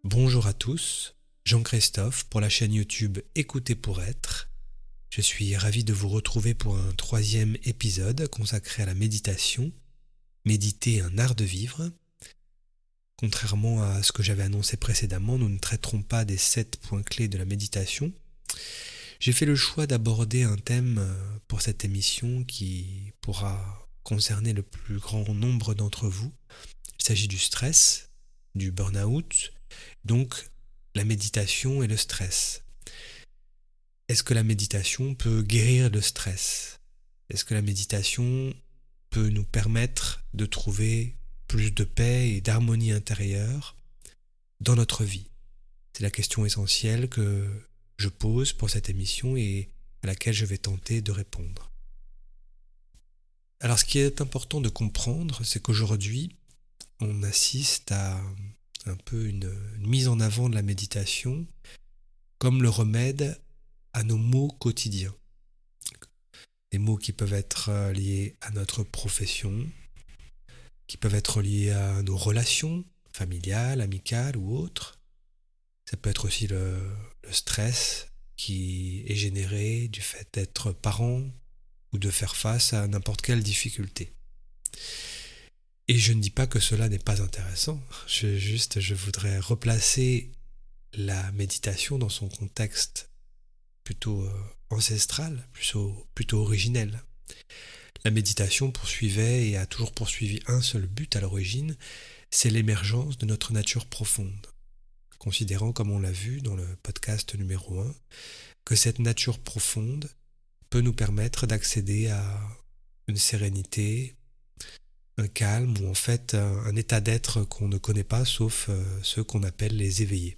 Bonjour à tous, Jean-Christophe pour la chaîne YouTube Écoutez pour être. Je suis ravi de vous retrouver pour un troisième épisode consacré à la méditation. Méditer un art de vivre. Contrairement à ce que j'avais annoncé précédemment, nous ne traiterons pas des 7 points clés de la méditation. J'ai fait le choix d'aborder un thème pour cette émission qui pourra concerner le plus grand nombre d'entre vous. Il s'agit du stress, du burn-out, donc la méditation et le stress. Est-ce que la méditation peut guérir le stress ? Est-ce que la méditation peut nous permettre de trouver plus de paix et d'harmonie intérieure dans notre vie ? C'est la question essentielle que je pose pour cette émission et à laquelle je vais tenter de répondre. Alors ce qui est important de comprendre, c'est qu'aujourd'hui, on assiste à un peu une mise en avant de la méditation comme le remède à nos maux quotidiens. Des maux qui peuvent être liés à notre profession, qui peuvent être liés à nos relations familiales, amicales ou autres. Ça peut être aussi le stress qui est généré du fait d'être parent ou de faire face à n'importe quelle difficulté. Et je ne dis pas que cela n'est pas intéressant, je voudrais replacer la méditation dans son contexte plutôt ancestral, plutôt originel. La méditation poursuivait et a toujours poursuivi un seul but à l'origine, c'est l'émergence de notre nature profonde. Considérant, comme on l'a vu dans le podcast numéro 1, que cette nature profonde peut nous permettre d'accéder à une sérénité, un calme ou en fait un état d'être qu'on ne connaît pas sauf ceux qu'on appelle les éveillés.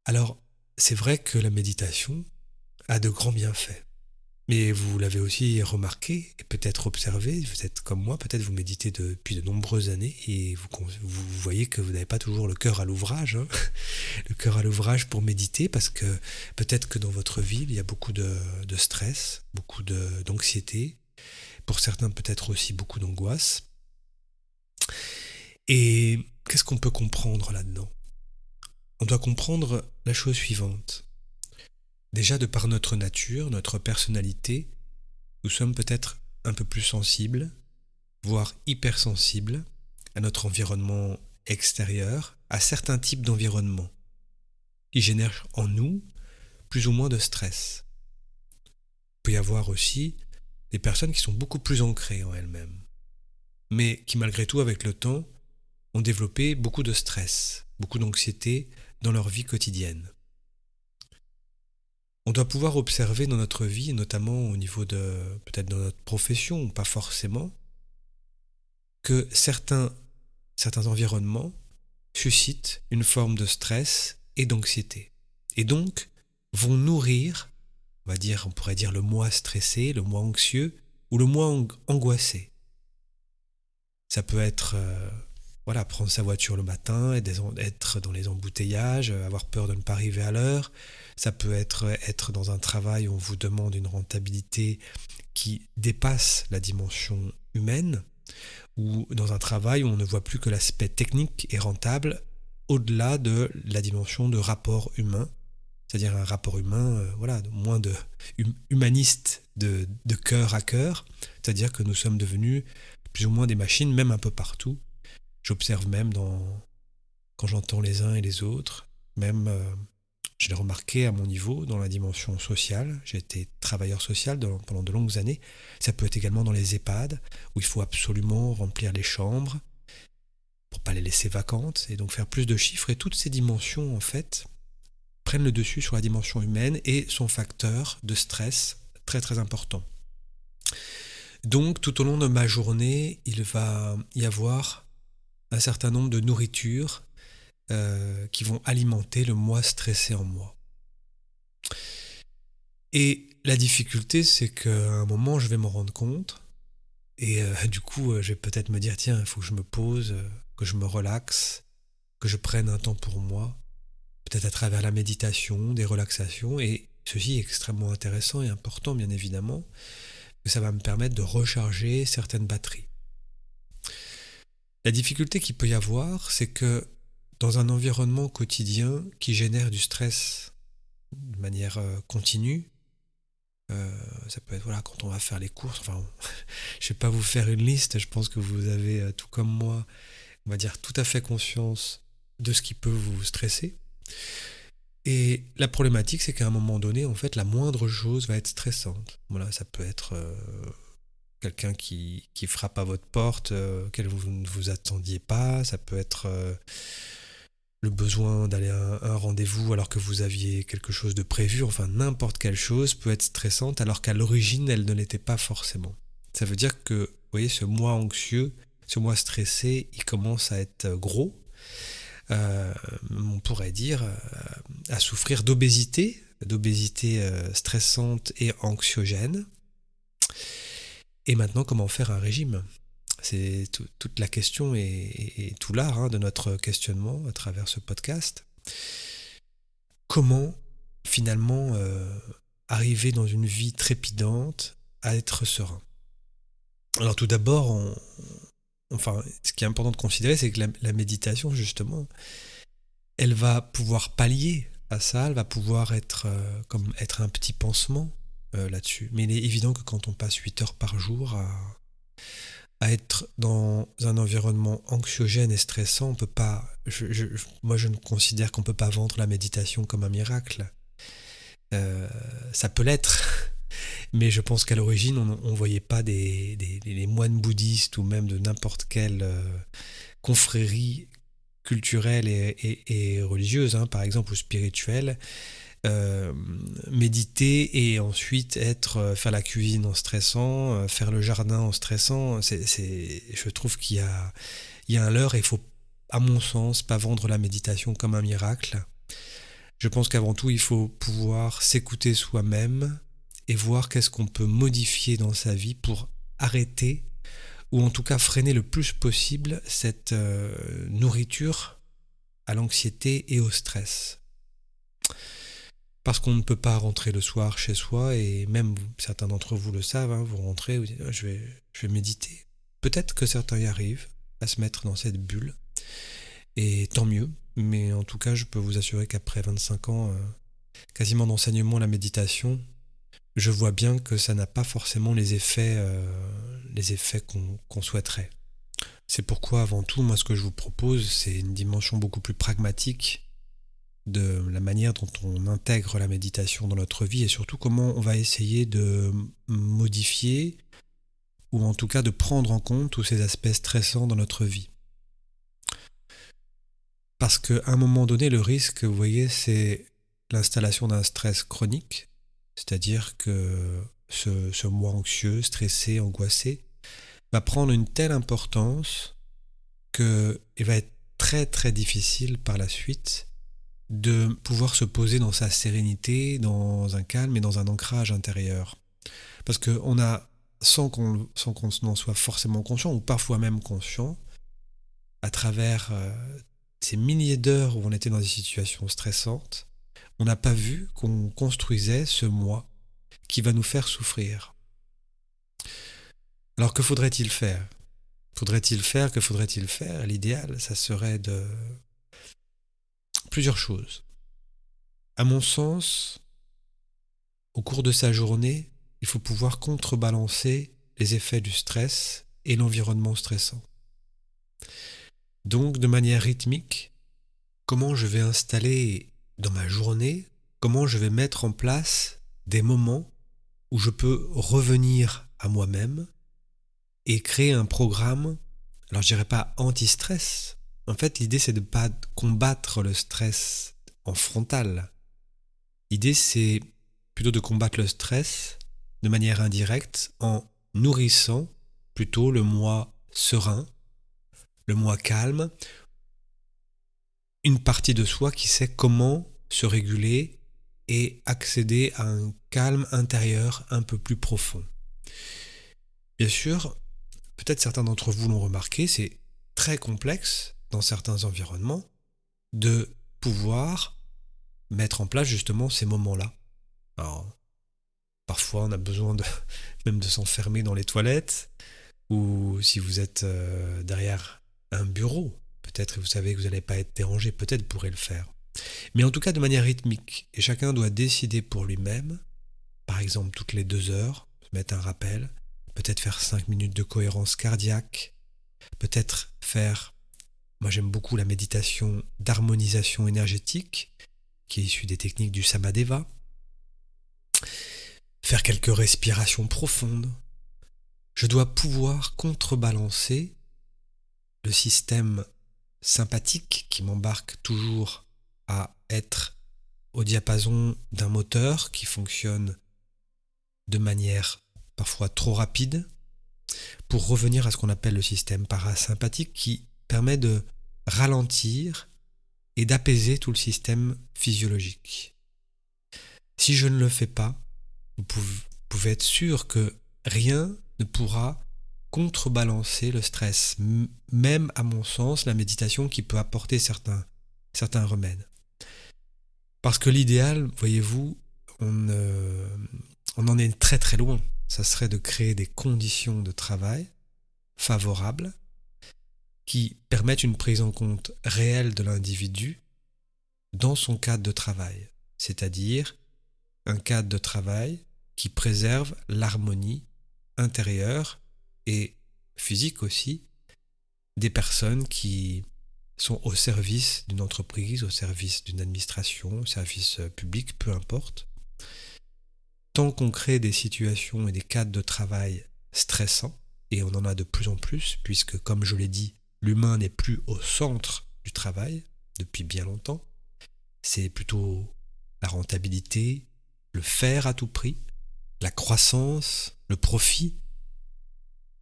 Alors, c'est vrai que la méditation a de grands bienfaits. Mais vous l'avez aussi remarqué et peut-être observé, vous êtes comme moi, peut-être vous méditez depuis de nombreuses années et vous voyez que vous n'avez pas toujours le cœur à l'ouvrage, le cœur à l'ouvrage pour méditer parce que peut-être que dans votre vie, il y a beaucoup de stress, beaucoup d'anxiété, pour certains peut-être aussi beaucoup d'angoisse. Et qu'est-ce qu'on peut comprendre là-dedans ? On doit comprendre la chose suivante. Déjà, de par notre nature, notre personnalité, nous sommes peut-être un peu plus sensibles, voire hypersensibles, à notre environnement extérieur, à certains types d'environnements, qui génèrent en nous plus ou moins de stress. Il peut y avoir aussi des personnes qui sont beaucoup plus ancrées en elles-mêmes, mais qui malgré tout, avec le temps, ont développé beaucoup de stress, beaucoup d'anxiété dans leur vie quotidienne. On doit pouvoir observer dans notre vie, notamment au niveau de, peut-être dans notre profession, ou pas forcément, que certains environnements suscitent une forme de stress et d'anxiété. Et donc, vont nourrir, on pourrait dire le moi stressé, le moi anxieux, ou le moi angoissé. Ça peut être, prendre sa voiture le matin, être dans les embouteillages, avoir peur de ne pas arriver à l'heure. Ça peut être dans un travail où on vous demande une rentabilité qui dépasse la dimension humaine, ou dans un travail où on ne voit plus que l'aspect technique et rentable au-delà de la dimension de rapport humain, c'est-à-dire un rapport humain, moins humaniste de cœur à cœur, c'est-à-dire que nous sommes devenus plus ou moins des machines, même un peu partout. J'observe même quand j'entends les uns et les autres, même je l'ai remarqué à mon niveau dans la dimension sociale. J'ai été travailleur social pendant de longues années. Ça peut être également dans les EHPAD, où il faut absolument remplir les chambres pour pas les laisser vacantes, et donc faire plus de chiffres. Et toutes ces dimensions, en fait, prennent le dessus sur la dimension humaine et sont facteurs de stress très très important. Donc, tout au long de ma journée, il va y avoir un certain nombre de nourritures qui vont alimenter le moi stressé en moi. Et la difficulté, c'est qu'à un moment, je vais m'en rendre compte et du coup, je vais peut-être me dire, tiens, il faut que je me pose, que je me relaxe, que je prenne un temps pour moi, peut-être à travers la méditation, des relaxations, et ceci est extrêmement intéressant et important, bien évidemment, que ça va me permettre de recharger certaines batteries. La difficulté qu'il peut y avoir, c'est que dans un environnement quotidien qui génère du stress de manière continue, ça peut être voilà, quand on va faire les courses, enfin, je ne vais pas vous faire une liste, je pense que vous avez, tout comme moi, on va dire tout à fait conscience de ce qui peut vous stresser. Et la problématique, c'est qu'à un moment donné, en fait, la moindre chose va être stressante. Voilà, ça peut être quelqu'un qui frappe à votre porte, auquel vous ne vous attendiez pas, ça peut être le besoin d'aller à un rendez-vous alors que vous aviez quelque chose de prévu, enfin n'importe quelle chose peut être stressante alors qu'à l'origine elle ne l'était pas forcément. Ça veut dire que, vous voyez, ce moi anxieux, ce moi stressé, il commence à être gros. On pourrait dire à souffrir d'obésité stressante et anxiogène. Et maintenant, comment faire un régime? C'est toute la question et tout l'art de notre questionnement à travers ce podcast. Comment finalement arriver dans une vie trépidante à être serein? Alors tout d'abord, ce qui est important de considérer, c'est que la méditation, justement, elle va pouvoir pallier à ça, elle va pouvoir être comme être un petit pansement là-dessus. Mais il est évident que quand on passe 8 heures par jour à être dans un environnement anxiogène et stressant, on peut pas. Moi, je ne considère qu'on peut pas vendre la méditation comme un miracle. Ça peut l'être, mais je pense qu'à l'origine, on voyait pas les moines bouddhistes ou même de n'importe quelle confrérie culturelle et religieuse, par exemple, ou spirituelle, méditer et ensuite faire la cuisine en stressant, faire le jardin en stressant. Je trouve il y a un leurre et il faut, à mon sens, pas vendre la méditation comme un miracle. Je pense qu'avant tout, il faut pouvoir s'écouter soi-même et voir qu'est-ce qu'on peut modifier dans sa vie pour arrêter ou en tout cas freiner le plus possible cette nourriture à l'anxiété et au stress. Parce qu'on ne peut pas rentrer le soir chez soi, et même certains d'entre vous le savent, vous rentrez, vous dites je vais méditer. Peut-être que certains y arrivent à se mettre dans cette bulle, et tant mieux, mais en tout cas je peux vous assurer qu'après 25 ans, quasiment d'enseignement à la méditation, je vois bien que ça n'a pas forcément les effets qu'on souhaiterait. C'est pourquoi avant tout, moi ce que je vous propose, c'est une dimension beaucoup plus pragmatique de la manière dont on intègre la méditation dans notre vie et surtout comment on va essayer de modifier ou en tout cas de prendre en compte tous ces aspects stressants dans notre vie. Parce qu'à un moment donné, le risque, vous voyez, c'est l'installation d'un stress chronique, c'est-à-dire que ce moi anxieux, stressé, angoissé, va prendre une telle importance qu'il va être très très difficile par la suite de pouvoir se poser dans sa sérénité, dans un calme et dans un ancrage intérieur. Parce qu'on a, sans qu'on en soit forcément conscient, ou parfois même conscient, à travers ces milliers d'heures où on était dans des situations stressantes, on n'a pas vu qu'on construisait ce moi qui va nous faire souffrir. Alors que faudrait-il faire ? Que faudrait-il faire ? L'idéal, ça serait de plusieurs choses. À mon sens, au cours de sa journée, il faut pouvoir contrebalancer les effets du stress et l'environnement stressant. Donc, de manière rythmique, comment je vais installer dans ma journée, comment je vais mettre en place des moments où je peux revenir à moi-même et créer un programme, alors je dirais pas anti-stress. En fait, l'idée c'est de ne pas combattre le stress en frontal. L'idée c'est plutôt de combattre le stress de manière indirecte en nourrissant plutôt le moi serein, le moi calme, une partie de soi qui sait comment se réguler et accéder à un calme intérieur un peu plus profond. Bien sûr, peut-être certains d'entre vous l'ont remarqué, c'est très complexe dans certains environnements de pouvoir mettre en place justement ces moments-là. Alors, parfois on a besoin même de s'enfermer dans les toilettes, ou si vous êtes derrière un bureau, Peut-être vous savez que vous n'allez pas être dérangé, peut-être vous pourrez le faire. Mais en tout cas de manière rythmique. Et chacun doit décider pour lui-même, par exemple toutes les 2 heures, se mettre un rappel, peut-être faire 5 minutes de cohérence cardiaque, peut-être faire, moi j'aime beaucoup la méditation d'harmonisation énergétique, qui est issue des techniques du Samadeva, faire quelques respirations profondes. Je dois pouvoir contrebalancer le système sympathique qui m'embarque toujours à être au diapason d'un moteur qui fonctionne de manière parfois trop rapide, pour revenir à ce qu'on appelle le système parasympathique qui permet de ralentir et d'apaiser tout le système physiologique. Si je ne le fais pas, vous pouvez être sûr que rien ne pourra contrebalancer le stress, même à mon sens la méditation qui peut apporter certains remèdes. Parce que l'idéal, voyez-vous, on en est très très loin. Ça serait de créer des conditions de travail favorables qui permettent une prise en compte réelle de l'individu dans son cadre de travail, c'est-à-dire un cadre de travail qui préserve l'harmonie intérieure et physique aussi des personnes qui sont au service d'une entreprise, au service d'une administration, au service public, peu importe. Tant qu'on crée des situations et des cadres de travail stressants, et on en a de plus en plus, puisque comme je l'ai dit, l'humain n'est plus au centre du travail depuis bien longtemps, c'est plutôt la rentabilité, le faire à tout prix, la croissance, le profit,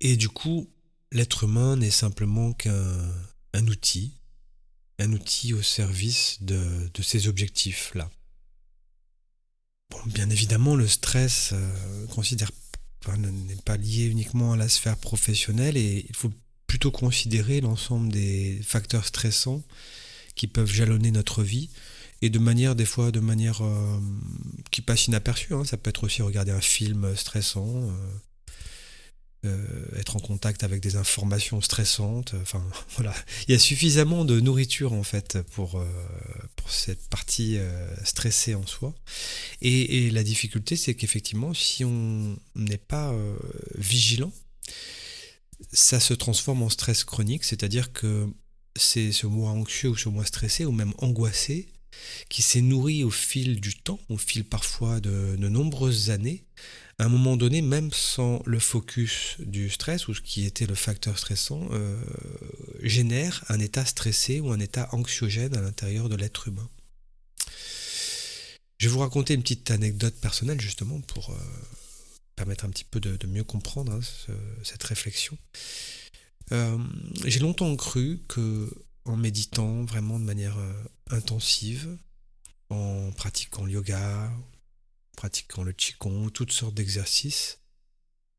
et du coup, l'être humain n'est simplement qu'un outil au service de ces objectifs-là. Bon, bien évidemment, le stress n'est pas lié uniquement à la sphère professionnelle et il faut plutôt considérer l'ensemble des facteurs stressants qui peuvent jalonner notre vie et de manière qui passe inaperçue. Ça peut être aussi regarder un film stressant, être en contact avec des informations stressantes. Enfin, voilà, il y a suffisamment de nourriture en fait pour cette partie stressée en soi. Et la difficulté, c'est qu'effectivement, si on n'est pas vigilant, ça se transforme en stress chronique, c'est-à-dire que c'est ce moi anxieux ou ce moi stressé ou même angoissé qui s'est nourri au fil du temps, au fil parfois de nombreuses années, à un moment donné, même sans le focus du stress ou ce qui était le facteur stressant, génère un état stressé ou un état anxiogène à l'intérieur de l'être humain. Je vais vous raconter une petite anecdote personnelle justement pour permettre un petit peu de mieux comprendre cette réflexion. J'ai longtemps cru que en méditant vraiment de manière intensive, en pratiquant le yoga, pratiquant le qigong, toutes sortes d'exercices,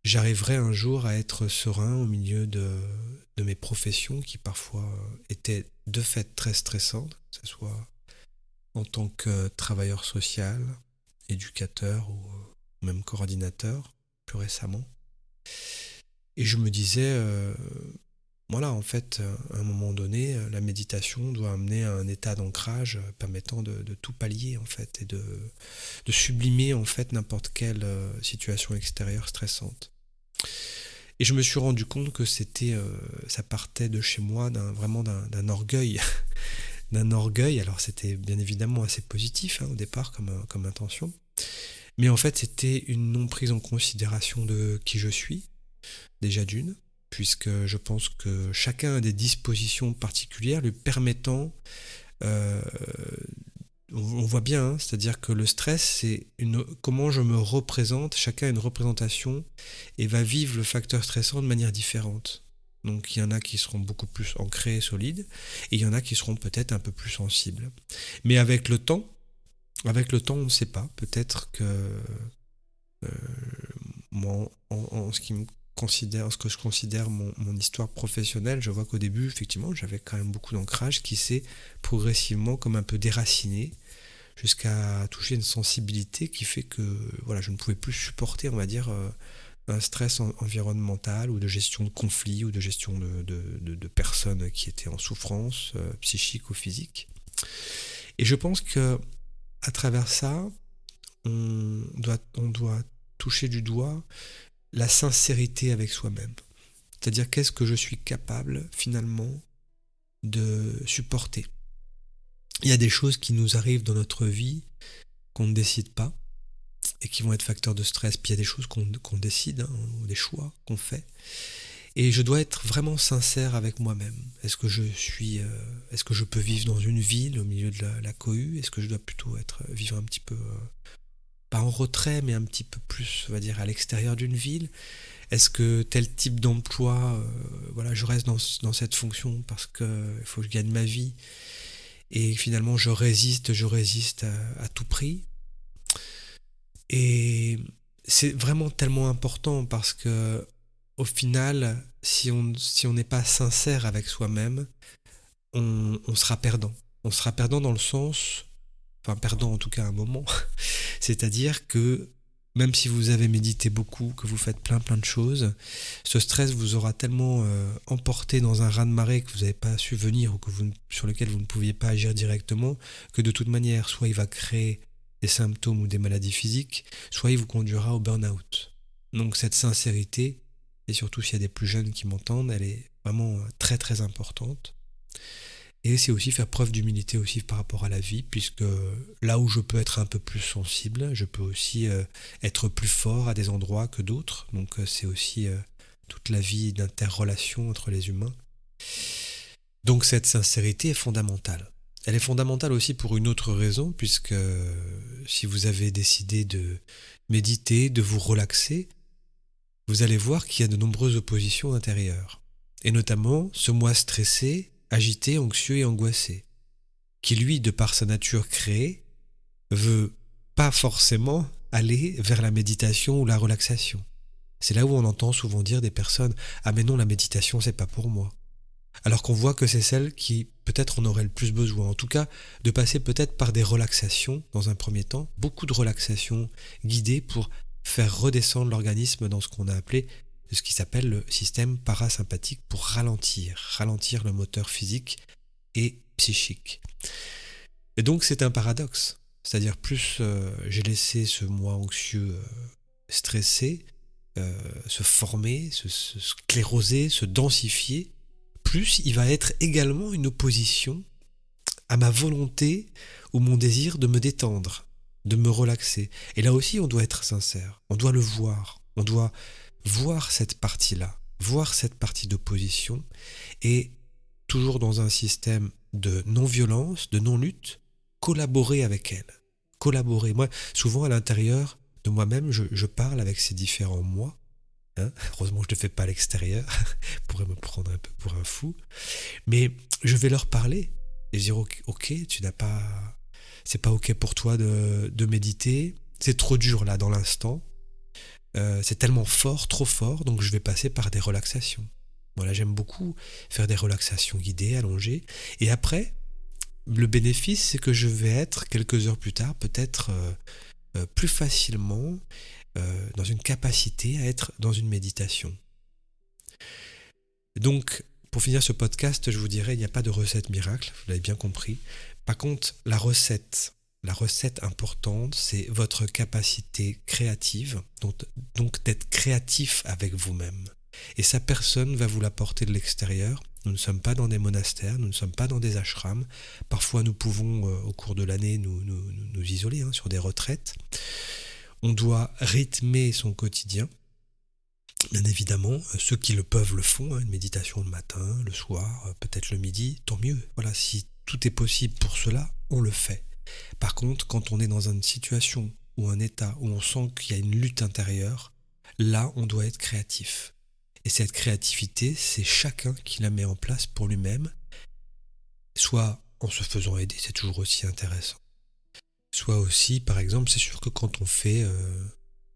j'arriverais un jour à être serein au milieu de mes professions qui parfois étaient de fait très stressantes, que ce soit en tant que travailleur social, éducateur ou même coordinateur, plus récemment. Et je me disais, voilà, en fait, à un moment donné, la méditation doit amener à un état d'ancrage permettant de tout pallier, en fait, et de sublimer, en fait, n'importe quelle situation extérieure stressante. Et je me suis rendu compte que ça partait de chez moi vraiment d'un orgueil. D'un orgueil, alors c'était bien évidemment assez positif au départ comme intention, mais en fait c'était une non prise en considération de qui je suis, déjà d'une, puisque je pense que chacun a des dispositions particulières lui permettant, on voit bien, c'est-à-dire que le stress c'est comment je me représente, chacun a une représentation et va vivre le facteur stressant de manière différente. Donc il y en a qui seront beaucoup plus ancrés et solides, et il y en a qui seront peut-être un peu plus sensibles. Mais avec le temps, on ne sait pas. Peut-être que moi, en ce que je considère mon histoire professionnelle, je vois qu'au début, effectivement, j'avais quand même beaucoup d'ancrage qui s'est progressivement comme un peu déraciné jusqu'à toucher une sensibilité qui fait que voilà, je ne pouvais plus supporter, on va dire, un stress environnemental ou de gestion de conflits ou de gestion de personnes qui étaient en souffrance psychique ou physique. Et je pense que à travers ça, on doit toucher du doigt la sincérité avec soi-même. C'est-à-dire qu'est-ce que je suis capable finalement de supporter. Il y a des choses qui nous arrivent dans notre vie qu'on ne décide pas et qui vont être facteurs de stress. Puis il y a des choses qu'on décide, ou des choix qu'on fait. Et je dois être vraiment sincère avec moi-même. Est-ce que je peux vivre dans une ville au milieu de la cohue? Est-ce que je dois plutôt vivre un petit peu, pas en retrait, mais un petit peu plus, on va dire, à l'extérieur d'une ville? Est-ce que tel type d'emploi, voilà, je reste dans cette fonction parce qu'il faut que je gagne ma vie et finalement je résiste à tout prix? Et c'est vraiment tellement important parce que au final, si on n'est pas sincère avec soi-même, on sera perdant. On sera perdant dans le sens, enfin perdant en tout cas à un moment, c'est-à-dire que même si vous avez médité beaucoup, que vous faites plein de choses, ce stress vous aura tellement emporté dans un raz-de-marée que vous n'avez pas su venir ou sur lequel vous ne pouviez pas agir directement, que de toute manière, soit il va créer des symptômes ou des maladies physiques, soit il vous conduira au burn-out. Donc cette sincérité, et surtout s'il y a des plus jeunes qui m'entendent, elle est vraiment très très importante. Et c'est aussi faire preuve d'humilité aussi par rapport à la vie, puisque là où je peux être un peu plus sensible, je peux aussi être plus fort à des endroits que d'autres. Donc c'est aussi toute la vie d'interrelation entre les humains. Donc cette sincérité est fondamentale. Elle est fondamentale aussi pour une autre raison, puisque si vous avez décidé de méditer, de vous relaxer, vous allez voir qu'il y a de nombreuses oppositions intérieures. Et notamment ce moi stressé, agité, anxieux et angoissé, qui lui, de par sa nature créée, veut pas forcément aller vers la méditation ou la relaxation. C'est là où on entend souvent dire des personnes « Ah mais non, la méditation, c'est pas pour moi ». Alors qu'on voit que c'est celle qui peut-être en aurait le plus besoin. En tout cas, de passer peut-être par des relaxations dans un premier temps, beaucoup de relaxations guidées pour faire redescendre l'organisme dans ce qu'on a appelé ce qui s'appelle le système parasympathique pour ralentir le moteur physique et psychique. Et donc c'est un paradoxe, c'est-à-dire plus j'ai laissé ce moi anxieux stressé se former, se scléroser, se densifier, plus il va être également une opposition à ma volonté ou mon désir de me détendre, de me relaxer. Et là aussi on doit être sincère, on doit le voir, on doit voir cette partie-là, voir cette partie d'opposition, et toujours dans un système de non-violence, de non-lutte, collaborer avec elle. Collaborer. Moi, souvent à l'intérieur de moi-même, je parle avec ces différents moi. Heureusement, je ne le fais pas à l'extérieur, je pourrais me prendre un peu pour un fou. Mais je vais leur parler et dire ok, c'est pas ok pour toi de méditer, c'est trop dur là dans l'instant. C'est tellement fort, trop fort, donc je vais passer par des relaxations. Voilà, j'aime beaucoup faire des relaxations guidées, allongées. Et après, le bénéfice, c'est que je vais être, quelques heures plus tard, peut-être plus facilement dans une capacité à être dans une méditation. Donc, pour finir ce podcast, je vous dirais, il n'y a pas de recette miracle, vous l'avez bien compris. Par contre, la recette importante, c'est votre capacité créative, donc d'être créatif avec vous-même. Et ça, personne ne va vous l'apporter de l'extérieur. Nous ne sommes pas dans des monastères, nous ne sommes pas dans des ashrams. Parfois, nous pouvons, au cours de l'année, nous isoler sur des retraites. On doit rythmer son quotidien. Bien évidemment, ceux qui le peuvent le font, une méditation le matin, le soir, peut-être le midi, tant mieux. Voilà, si tout est possible pour cela, on le fait. Par contre, quand on est dans une situation ou un état où on sent qu'il y a une lutte intérieure, là, on doit être créatif. Et cette créativité, c'est chacun qui la met en place pour lui-même, soit en se faisant aider, c'est toujours aussi intéressant. Soit aussi, par exemple, c'est sûr que quand on fait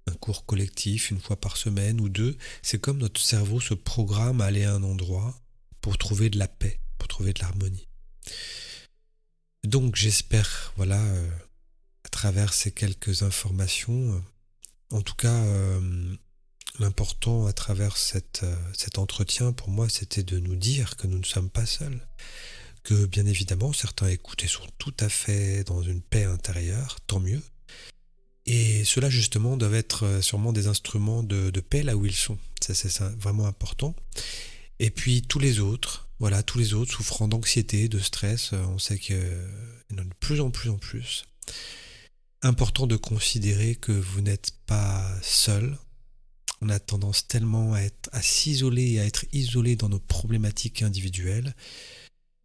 un cours collectif une fois par semaine ou deux, c'est comme notre cerveau se programme à aller à un endroit pour trouver de la paix, pour trouver de l'harmonie. Donc j'espère, à travers ces quelques informations, en tout cas L'important à travers cet entretien, pour moi, c'était de nous dire que nous ne sommes pas seuls, que bien évidemment, certains écoutent et sont tout à fait dans une paix intérieure, tant mieux. Et ceux-là, justement, doivent être sûrement des instruments de paix là où ils sont. C'est ça, vraiment important. Et puis tous les autres, voilà, tous les autres souffrant d'anxiété, de stress, on sait qu'il y en a de plus en plus en plus. Important de considérer que vous n'êtes pas seul. On a tendance tellement à s'isoler et à être isolé dans nos problématiques individuelles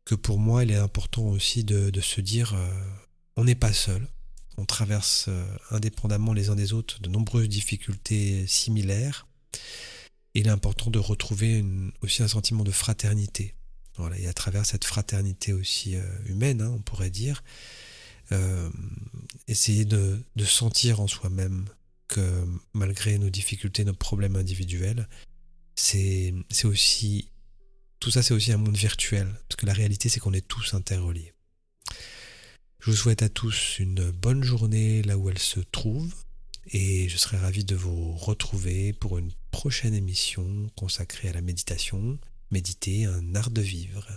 que pour moi, il est important aussi de se dire on n'est pas seul. On traverse indépendamment les uns des autres de nombreuses difficultés similaires. Il est important de retrouver aussi un sentiment de fraternité. Voilà, et à travers cette fraternité aussi humaine, hein, on pourrait dire, euh, essayer de sentir en soi-même que malgré nos difficultés, nos problèmes individuels, c'est aussi tout ça, c'est aussi un monde virtuel, parce que la réalité, c'est qu'on est tous interreliés. Je vous souhaite à tous une bonne journée là où elle se trouve, et je serai ravi de vous retrouver pour une prochaine émission consacrée à la méditation. Méditer, un art de vivre.